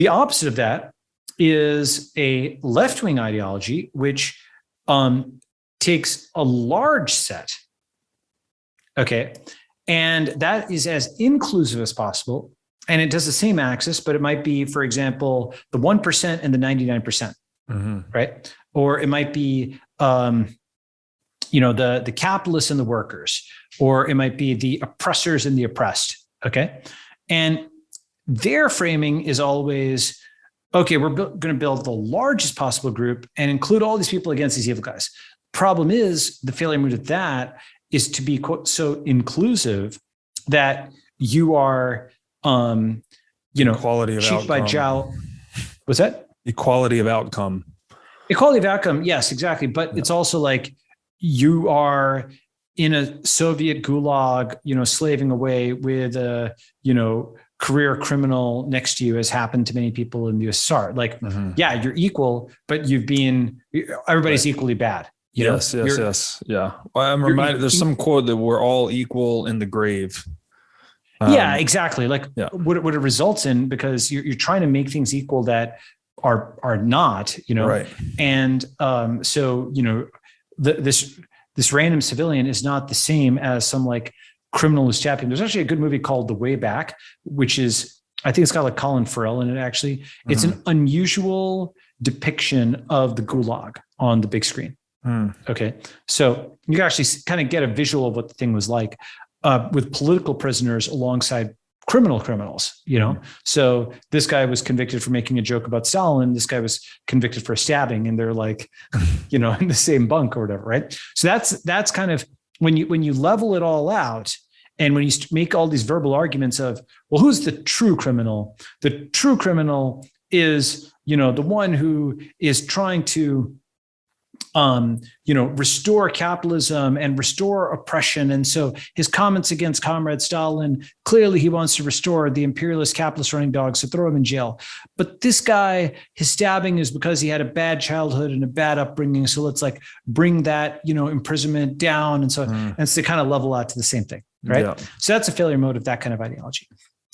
The opposite of that is a left-wing ideology, which takes a large set, okay, and that is as inclusive as possible. And it does the same axis, but it might be, for example, the 1% and the 99%, right? Or it might be, the capitalists and the workers, or it might be the oppressors and the oppressed, okay? And their framing is always, okay, we're going to build the largest possible group and include all these people against these evil guys. Problem is, the failure mode of that is to be, quote, so inclusive that you are, equality of cheek outcome. by jowl. What's that? Equality of outcome. Equality of outcome. Yes, exactly. But it's also like you are in a Soviet gulag, slaving away with a, career criminal next to you, as happened to many people in the USSR. Like, yeah, you're equal, but everybody's equally bad. Yes. Yeah. Well, I'm reminded there's some quote that we're all equal in the grave. Yeah, exactly. Like what it results in, because you're trying to make things equal that are not, right. And so, this random civilian is not the same as some like criminal who's tapping. There's actually a good movie called The Way Back, which is, I think it's got like Colin Farrell in it. Actually, it's an unusual depiction of the gulag on the big screen. Okay. So you can actually kind of get a visual of what the thing was like, with political prisoners alongside criminals, So this guy was convicted for making a joke about Stalin. This guy was convicted for stabbing, and they're like, in the same bunk or whatever. Right. So that's kind of when you level it all out, and when you make all these verbal arguments of, well, who's the true criminal? The true criminal is, the one who is trying to, restore capitalism and restore oppression. And so his comments against Comrade Stalin, clearly he wants to restore the imperialist capitalist running dogs, so throw him in jail. But this guy, his stabbing is because he had a bad childhood and a bad upbringing. So let's like bring that, imprisonment down. And so, and it's to kind of level out to the same thing. Right. Yeah. So that's a failure mode of that kind of ideology.